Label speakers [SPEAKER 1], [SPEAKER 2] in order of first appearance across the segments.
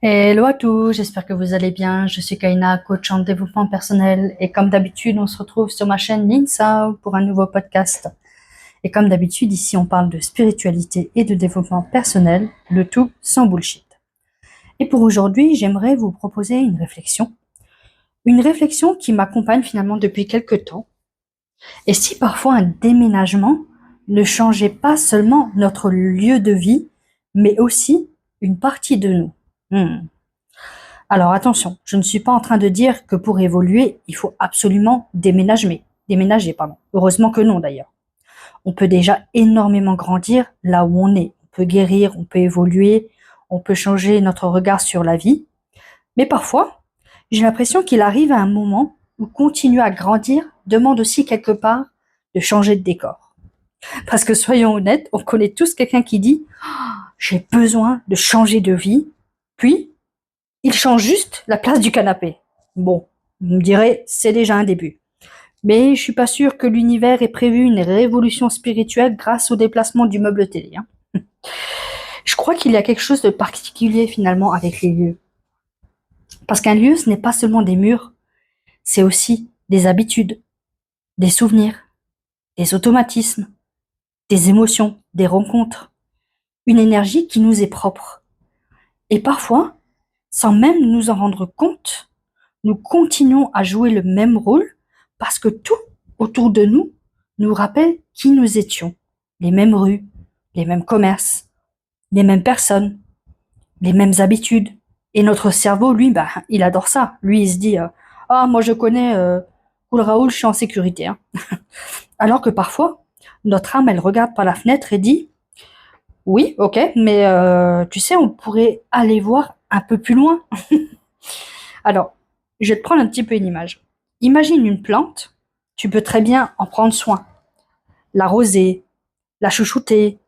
[SPEAKER 1] Hello à tous, j'espère que vous allez bien. Je suis Kaina, coach en développement personnel et comme d'habitude, on se retrouve sur ma chaîne Linsa pour un nouveau podcast. Et comme d'habitude, ici, on parle de spiritualité et de développement personnel, le tout sans bullshit. Et pour aujourd'hui, j'aimerais vous proposer une réflexion qui m'accompagne finalement depuis quelques temps. Et si parfois un déménagement ne changeait pas seulement notre lieu de vie, mais aussi une partie de nous? Alors attention, je ne suis pas en train de dire que pour évoluer, il faut absolument déménager, pardon. Heureusement que non d'ailleurs. On peut déjà énormément grandir là où on est. On peut guérir, on peut évoluer, on peut changer notre regard sur la vie. Mais parfois, j'ai l'impression qu'il arrive à un moment où continuer à grandir demande aussi quelque part de changer de décor. Parce que soyons honnêtes, on connaît tous quelqu'un qui dit j'ai besoin de changer de vie, puis il change juste la place du canapé. Bon, vous me direz, c'est déjà un début. Mais je suis pas sûre que l'univers ait prévu une révolution spirituelle grâce au déplacement du meuble télé. Je crois qu'il y a quelque chose de particulier finalement avec les lieux. Parce qu'un lieu, ce n'est pas seulement des murs, c'est aussi des habitudes, des souvenirs, des automatismes, des émotions, des rencontres, une énergie qui nous est propre. Et parfois, sans même nous en rendre compte, nous continuons à jouer le même rôle parce que tout autour de nous nous rappelle qui nous étions. Les mêmes rues, les mêmes commerces, les mêmes personnes, les mêmes habitudes. Et notre cerveau, lui, il adore ça. Lui, il se dit ah, moi je connais Cool Raoul, je suis en sécurité. Hein. Alors que parfois, notre âme, elle regarde par la fenêtre et dit oui, ok, mais tu sais, on pourrait aller voir un peu plus loin. Alors, je vais te prendre un petit peu une image. Imagine une plante, tu peux très bien en prendre soin, l'arroser, la chouchouter.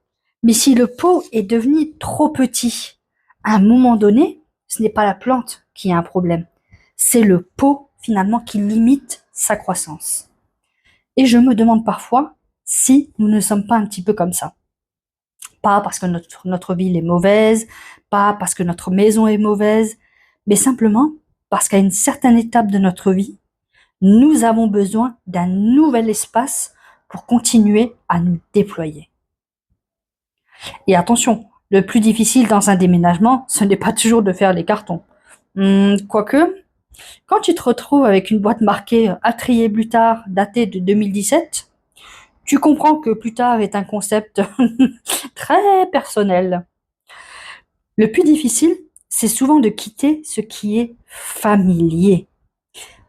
[SPEAKER 1] Mais si le pot est devenu trop petit, à un moment donné, ce n'est pas la plante qui a un problème, c'est le pot finalement qui limite sa croissance. Et je me demande parfois si nous ne sommes pas un petit peu comme ça. Pas parce que notre ville est mauvaise, pas parce que notre maison est mauvaise, mais simplement parce qu'à une certaine étape de notre vie, nous avons besoin d'un nouvel espace pour continuer à nous déployer. Et attention, le plus difficile dans un déménagement, ce n'est pas toujours de faire les cartons. Quoique, quand tu te retrouves avec une boîte marquée à trier plus tard, datée de 2017, tu comprends que plus tard est un concept très personnel. Le plus difficile, c'est souvent de quitter ce qui est familier,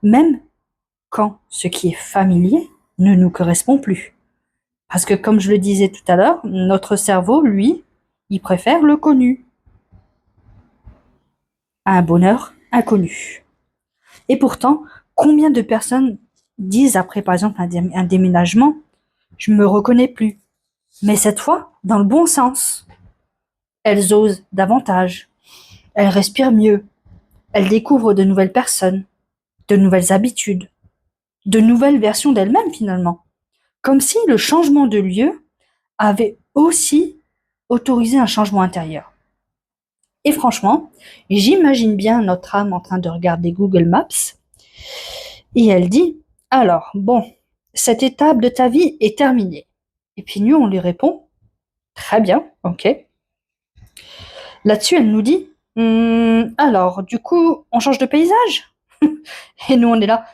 [SPEAKER 1] même quand ce qui est familier ne nous correspond plus. Parce que comme je le disais tout à l'heure, notre cerveau, lui, il préfère le connu à un bonheur inconnu. Et pourtant, combien de personnes disent après, par exemple, un déménagement, je me reconnais plus. Mais cette fois, dans le bon sens. Elles osent davantage. Elles respirent mieux. Elles découvrent de nouvelles personnes, de nouvelles habitudes, de nouvelles versions d'elles-mêmes finalement. Comme si le changement de lieu avait aussi autorisé un changement intérieur. Et franchement, j'imagine bien notre âme en train de regarder Google Maps et elle dit alors, bon, cette étape de ta vie est terminée. Et puis nous, on lui répond très bien, ok. Là-dessus, elle nous dit alors, du coup, on change de paysage. Et nous, on est là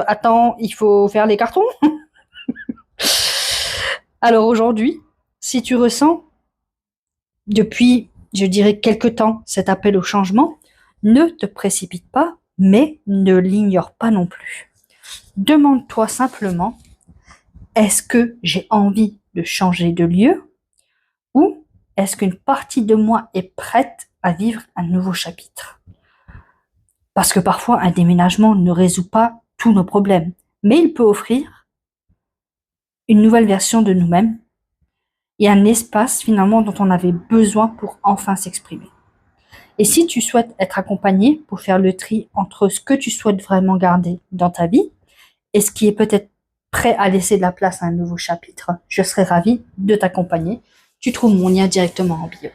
[SPEAKER 1] attends, il faut faire les cartons. Alors aujourd'hui, si tu ressens depuis, je dirais, quelque temps cet appel au changement, ne te précipite pas, mais ne l'ignore pas non plus. Demande-toi simplement, est-ce que j'ai envie de changer de lieu ou est-ce qu'une partie de moi est prête à vivre un nouveau chapitre? Parce que parfois, un déménagement ne résout pas tous nos problèmes, mais il peut offrir une nouvelle version de nous-mêmes et un espace finalement dont on avait besoin pour enfin s'exprimer. Et si tu souhaites être accompagné pour faire le tri entre ce que tu souhaites vraiment garder dans ta vie et ce qui est peut-être prêt à laisser de la place à un nouveau chapitre, je serai ravie de t'accompagner. Tu trouves mon lien directement en bio.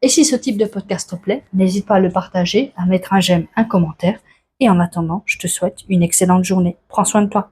[SPEAKER 1] Et si ce type de podcast te plaît, n'hésite pas à le partager, à mettre un j'aime, un commentaire. Et en attendant, je te souhaite une excellente journée. Prends soin de toi.